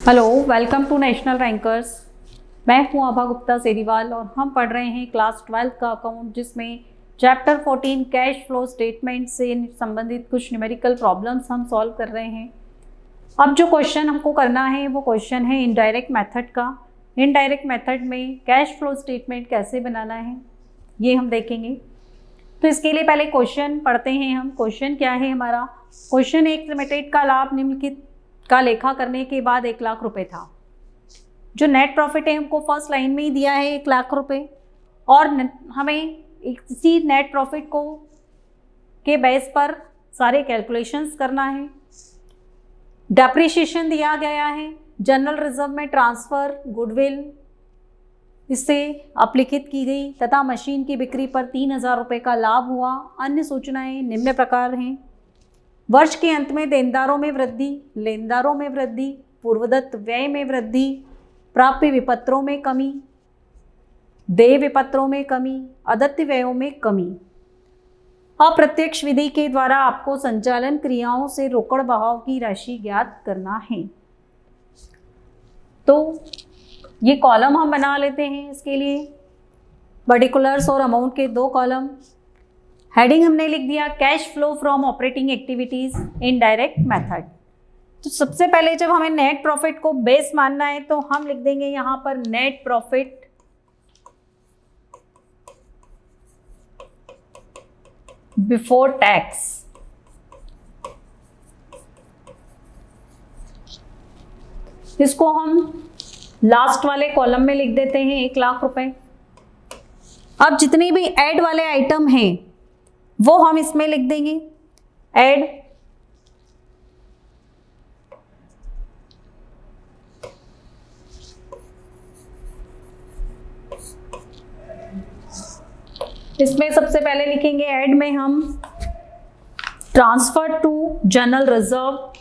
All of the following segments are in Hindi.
Hello, welcome to national rankers. मैं हूं आभा गुप्ता सेरीवाल और हम पढ़ रहे हैं क्लास 12 का अकाउंट, जिसमें चैप्टर 14 कैश फ्लो स्टेटमेंट से संबंधित कुछ न्यूमेरिकल प्रॉब्लम्स हम सॉल्व कर रहे हैं। अब जो क्वेश्चन हमको करना है वो क्वेश्चन है इनडायरेक्ट मेथड का। इनडायरेक्ट मेथड में कैश फ्लो स्टेटमेंट कैसे बनाना है ये हम देखेंगे। तो इसके लिए पहले क्वेश्चन पढ़ते हैं हम। क्वेश्चन क्या है हमारा? क्वेश्चन एक लिमिटेड का लाभ निम्नलिखित का लेखा करने के बाद 1 लाख रुपए था। जो नेट प्रॉफिट है हमको फर्स्ट लाइन में ही दिया है 1 लाख रुपए, और हमें इसी नेट प्रॉफिट को के बेस पर सारे कैलकुलेशंस करना है। डेप्रिसिएशन दिया गया है, जनरल रिजर्व में ट्रांसफ़र, गुडविल इससे अपलिखित की गई तथा मशीन की बिक्री पर 3,000 रुपये का लाभ हुआ। अन्य सूचनाएं निम्न प्रकार हैं। वर्ष के अंत में देनदारों में वृद्धि, लेनदारों में वृद्धि, पूर्वदत्त व्यय में वृद्धि, प्राप्य विपत्रों में कमी, देय विपत्रों में कमी, अदत्य व्ययों में कमी। अप्रत्यक्ष विधि के द्वारा आपको संचालन क्रियाओं से रोकड़ बहाव की राशि ज्ञात करना है। तो ये कॉलम हम बना लेते हैं। इसके लिए पर्टिकुलर्स और अमाउंट के 2 कॉलम। हेडिंग हमने लिख दिया cash flow from operating activities in direct method. तो सबसे पहले जब हमें नेट प्रॉफिट को बेस मानना है तो हम लिख देंगे यहां पर नेट प्रॉफिट बिफोर टैक्स। इसको हम लास्ट वाले कॉलम में लिख देते हैं 1 लाख रुपए। अब जितने भी ऐड वाले आइटम हैं वो हम इसमें लिख देंगे। ऐड इसमें सबसे पहले लिखेंगे ऐड में हम ट्रांसफर टू जनरल रिजर्व,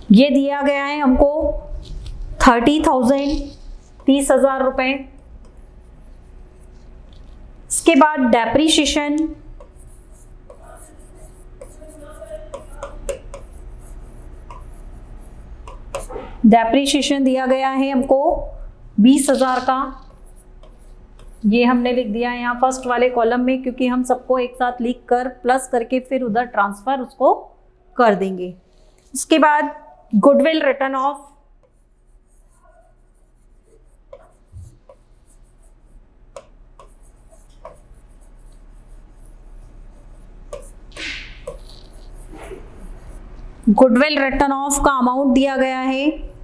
ये दिया गया है हमको 30,000 रुपए। इसके बाद डेप्रीशिएशन, डेप्रीशिएशन दिया गया है हमको 20,000 का। ये हमने लिख दिया है यहाँ फर्स्ट वाले कॉलम में, क्योंकि हम सबको एक साथ लिख कर प्लस करके फिर उधर ट्रांसफर उसको कर देंगे। इसके बाद goodwill return of, goodwill return of का अमाउंट दिया गया है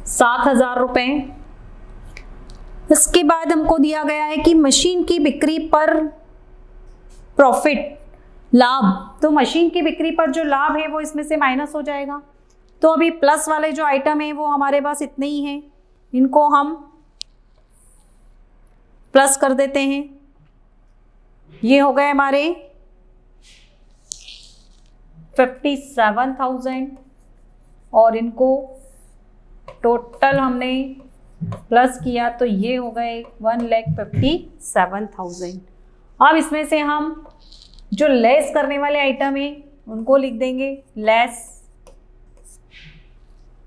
7,000 रुपए। इसके बाद हमको दिया गया है कि मशीन की बिक्री पर प्रॉफिट, लाभ। तो मशीन की बिक्री पर जो लाभ है वो इसमें से माइनस हो जाएगा। तो अभी प्लस वाले जो आइटम है वो हमारे पास इतने ही हैं, इनको हम प्लस कर देते हैं। ये हो गए हमारे 57,000 और इनको टोटल हमने प्लस किया तो ये हो गए 1,57,000। अब इसमें से हम जो लेस करने वाले आइटम है उनको लिख देंगे लेस।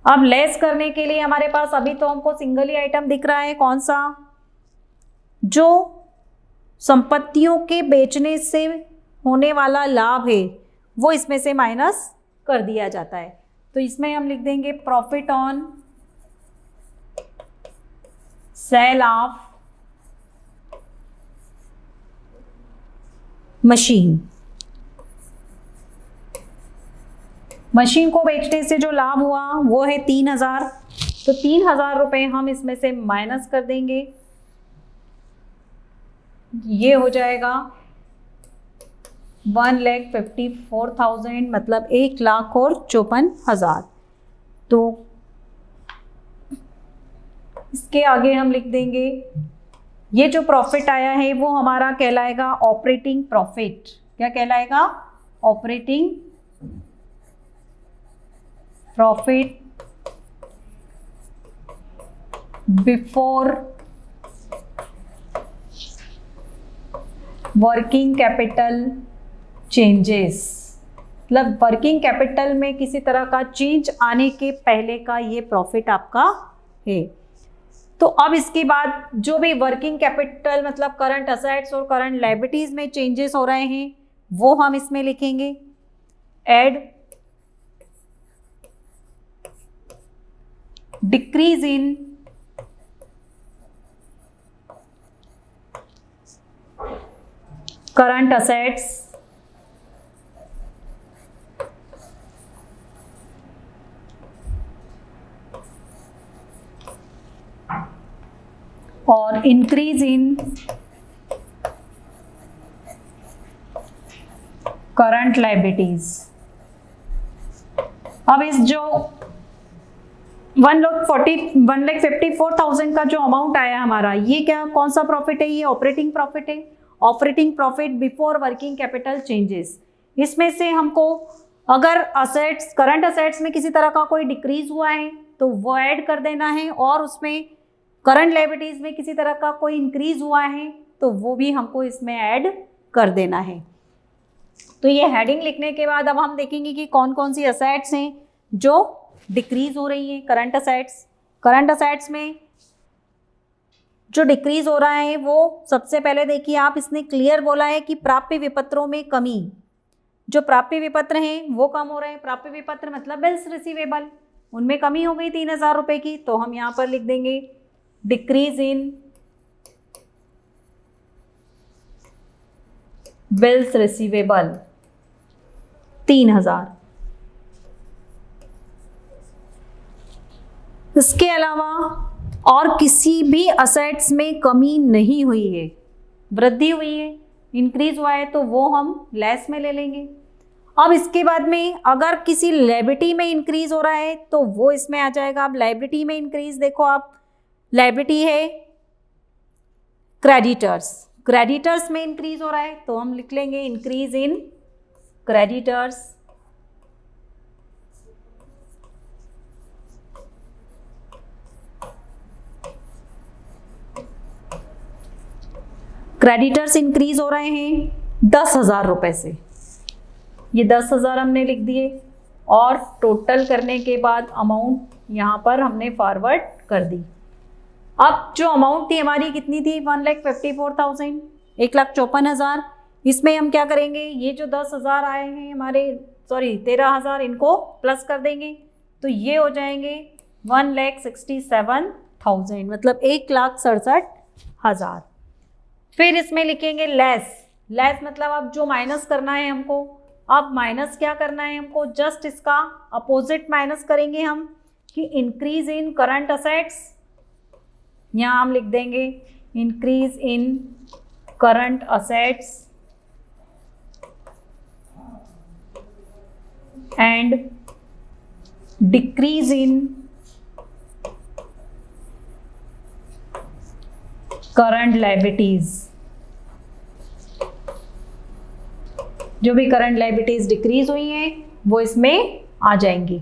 अब लेस करने के लिए हमारे पास अभी तो हमको सिंगल ही आइटम दिख रहा है, कौन सा? जो संपत्तियों के बेचने से होने वाला लाभ है वो इसमें से माइनस कर दिया जाता है। तो इसमें हम लिख देंगे profit on sale of machine. Machine को बेचने से जो लाभ हुआ वो है 3,000। तो 3,000 रुपये हम इसमें से माइनस कर देंगे। ये हो जाएगा 1,54,000, मतलब 1,54,000। तो इसके आगे हम लिख देंगे ये जो प्रॉफिट आया है वो हमारा कहलाएगा ऑपरेटिंग प्रॉफिट। क्या कहलाएगा? Operating profit before working capital changes, मतलब वर्किंग कैपिटल में किसी तरह का चेंज आने के पहले का ये प्रॉफिट आपका है। तो अब इसके बाद जो भी वर्किंग कैपिटल मतलब करंट असेट्स और करंट लायबिलिटीज में चेंजेस हो रहे हैं वो हम इसमें लिखेंगे। Add decrease in current assets और इंक्रीज इन करंट लायबिलिटीज। अब इस जो 1,54,000 का जो अमाउंट आया हमारा, ये क्या कौन सा प्रॉफिट है? ये ऑपरेटिंग प्रॉफिट है। Operating profit before working capital changes. इसमें से हमको अगर असेट्स करंट असेट्स में किसी तरह का कोई डिक्रीज हुआ है तो वो ऐड कर देना है, और उसमें करंट लायबिलिटीज में किसी तरह का कोई इंक्रीज हुआ है तो वो भी हमको इसमें ऐड कर देना है। तो ये हेडिंग लिखने के बाद अब हम देखेंगे कि कौन कौन सी असेट्स हैं जो डिक्रीज हो रही हैं। करंट असेट्स में जो डिक्रीज हो रहा है वो सबसे पहले देखिए आप, इसने क्लियर बोला है कि प्राप्य विपत्रों में कमी। जो प्राप्य विपत्र हैं वो कम हो रहे हैं। प्राप्य विपत्र मतलब बिल्स रिसीवेबल, उनमें कमी हो गई 3,000 रुपये की। तो हम यहाँ पर लिख देंगे डिक्रीज इन बिल्स रिसीवेबल 3,000। इसके अलावा और किसी भी असेट्स में कमी नहीं हुई है, वृद्धि हुई है, इंक्रीज हुआ है तो वो हम लेस में ले लेंगे। अब इसके बाद में अगर किसी लायबिलिटी में इंक्रीज हो रहा है तो वो इसमें आ जाएगा। अब लायबिलिटी में इंक्रीज देखो आप, लायबिलिटी है क्रेडिटर्स में इंक्रीज हो रहा है तो हम लिख लेंगे increase in creditors. Creditors increase हो रहे हैं 10,000 रुपये से, ये 10,000 हमने लिख दिए, और टोटल करने के बाद अमाउंट यहाँ पर हमने फॉरवर्ड कर दी। अब जो अमाउंट थी हमारी कितनी थी? 1,54,000, 1,54,000। इसमें हम क्या करेंगे, ये जो 10,000 आए हैं हमारे, 13,000, इनको प्लस कर देंगे तो ये हो जाएंगे 1,67,000, मतलब 1,67,000। फिर इसमें लिखेंगे लेस मतलब अब जो माइनस करना है हमको, अब माइनस क्या करना है हमको, जस्ट इसका अपोजिट माइनस करेंगे हम कि इंक्रीज इन करंट असेट्स। यहाँ हम लिख देंगे increase in current assets and decrease in current liabilities. जो भी करंट लायबिलिटीज डिक्रीज हुई हैं वो इसमें आ जाएंगी।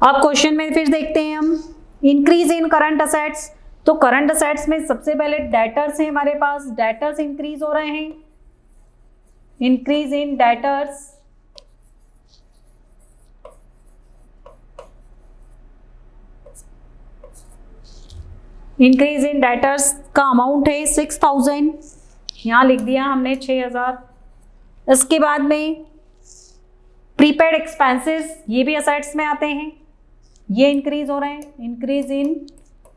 अब क्वेश्चन में फिर देखते हैं हम इंक्रीज इन करंट असेट्स। तो करंट असेट्स में सबसे पहले डेटर्स हैं हमारे पास, डेटर्स इंक्रीज हो रहे हैं, increase in debtors. Increase in debtors का अमाउंट है 6,000, यहाँ लिख दिया हमने 6,000। इसके बाद में प्रीपेड एक्सपेंसेस, ये भी असेट्स में आते हैं, ये इंक्रीज हो रहे हैं, इंक्रीज इन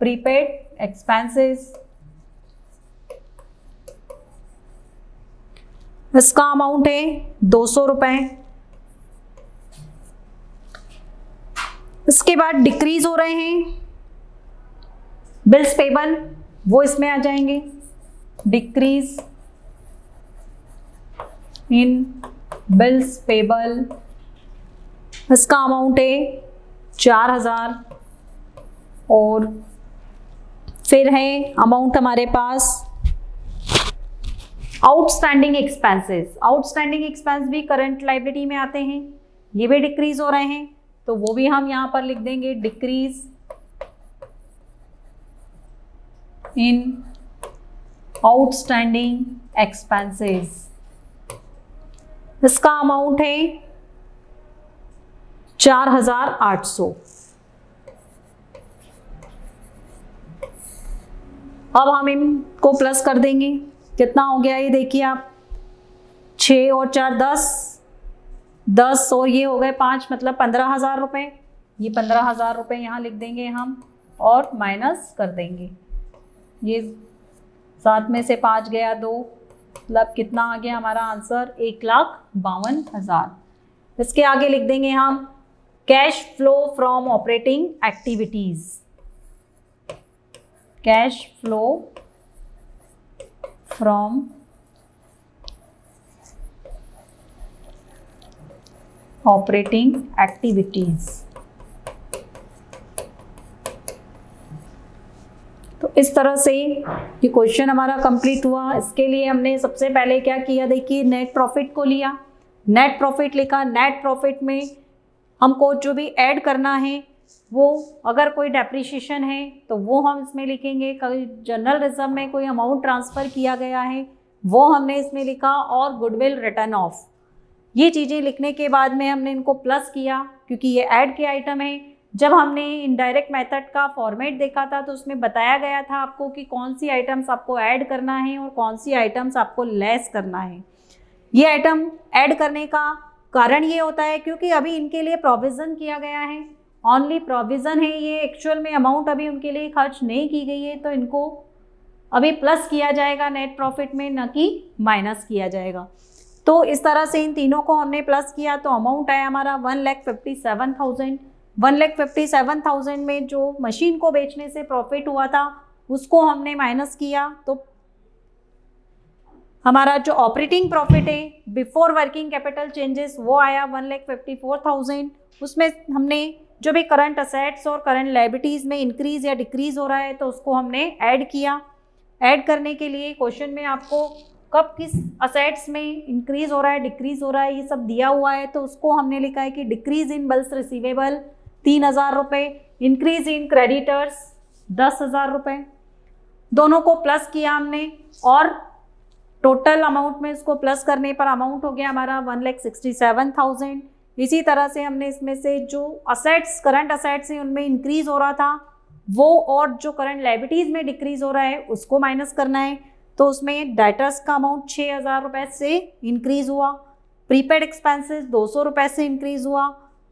प्रीपेड एक्सपेंसेस। इसका अमाउंट है 200 रुपये। इसके बाद डिक्रीज हो रहे हैं बिल्स पेबल, वो इसमें आ जाएंगे, डिक्रीज इन बिल्स पेबल। इसका अमाउंट है 4,000। और फिर है अमाउंट हमारे पास आउटस्टैंडिंग एक्सपेंसेस। आउटस्टैंडिंग एक्सपेंस भी करंट लायबिलिटी में आते हैं, ये भी डिक्रीज हो रहे हैं तो वो भी हम यहाँ पर लिख देंगे डिक्रीज इन आउटस्टैंडिंग एक्सपेंसेस। इसका अमाउंट है 4800। अब हम इनको प्लस कर देंगे। कितना हो गया ये देखिए आप, 6 और 4 10, 10 और ये हो गए 5, मतलब 15,000 रुपये। ये 15,000 रुपये यहाँ लिख देंगे हम और माइनस कर देंगे। ये 7 में से 5 गया 2, मतलब कितना आ गया हमारा आंसर, 1,52,000। इसके आगे लिख देंगे हम cash flow from operating activities. Cash flow from operating activities. तो इस तरह से ये क्वेश्चन हमारा कंप्लीट हुआ। इसके लिए हमने सबसे पहले क्या किया, देखिए नेट प्रॉफिट को लिया, नेट प्रॉफिट लिखा। नेट प्रॉफिट में हमको जो भी ऐड करना है वो, अगर कोई डेप्रिसिएशन है तो वो हम इसमें लिखेंगे, कोई जनरल रिजर्व में कोई अमाउंट ट्रांसफ़र किया गया है वो हमने इसमें लिखा, और गुडविल रिटर्न ऑफ। ये चीज़ें लिखने के बाद में हमने इनको प्लस किया क्योंकि ये ऐड के आइटम है। जब हमने इनडायरेक्ट मेथड का फॉर्मेट देखा था तो उसमें बताया गया था आपको कि कौन सी आइटम्स आपको ऐड करना है और कौन सी आइटम्स आपको लेस करना है। ये आइटम ऐड करने का कारण ये होता है क्योंकि अभी इनके लिए प्रोविज़न किया गया है, ऑनली प्रोविज़न है, ये एक्चुअल में अमाउंट अभी उनके लिए खर्च नहीं की गई है, तो इनको अभी प्लस किया जाएगा नेट प्रॉफिट में, न कि माइनस किया जाएगा। तो इस तरह से इन तीनों को हमने प्लस किया तो अमाउंट आया हमारा 1,57,000। 1,57,000 में जो मशीन को बेचने से प्रॉफिट हुआ था उसको हमने माइनस किया, तो हमारा जो ऑपरेटिंग प्रॉफिट है बिफोर वर्किंग कैपिटल चेंजेस वो आया 1,54,000। उसमें हमने जो भी करंट असेट्स और करंट लायबिलिटीज़ में इंक्रीज़ या डिक्रीज़ हो रहा है तो उसको हमने ऐड किया। ऐड करने के लिए क्वेश्चन में आपको कब किस असेट्स में इंक्रीज़ हो रहा है डिक्रीज़ हो रहा है ये सब दिया हुआ है, तो उसको हमने लिखा है कि डिक्रीज़ इन बिल्स रिसीवेबल 3,000 रुपये, इंक्रीज़ इन क्रेडिटर्स 10,000 रुपये। दोनों को प्लस किया हमने और टोटल अमाउंट में इसको प्लस करने पर अमाउंट हो गया हमारा 1,67,000। इसी तरह से हमने इसमें से जो असेट्स करंट असेट्स हैं उनमें इंक्रीज़ हो रहा था वो, और जो करंट लायबिलिटीज़ में डिक्रीज़ हो रहा है उसको माइनस करना है। तो उसमें डाइटर्स का अमाउंट 6,000 रुपये से इंक्रीज़ हुआ, प्रीपेड एक्सपेंसेस 200 रुपये से इंक्रीज़ हुआ,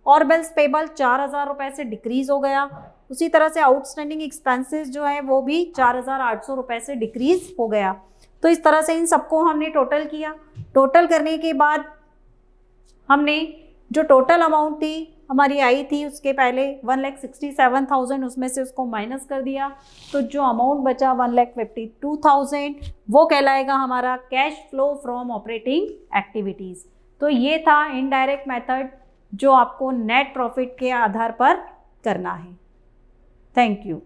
और बिल्स पेबल 4,000 रुपये से डिक्रीज़ हो गया। उसी तरह से आउटस्टैंडिंग एक्सपेंसेस जो है वो भी 4,800 रुपये से डिक्रीज़ हो गया। तो इस तरह से इन सबको हमने टोटल किया। टोटल करने के बाद हमने जो टोटल अमाउंट थी हमारी आई थी उसके पहले 1,67,000, उसमें से उसको माइनस कर दिया तो जो अमाउंट बचा 1,52,000 वो कहलाएगा हमारा cash flow from operating activities. तो ये था इनडायरेक्ट मेथड जो आपको नेट प्रॉफिट के आधार पर करना है। Thank you.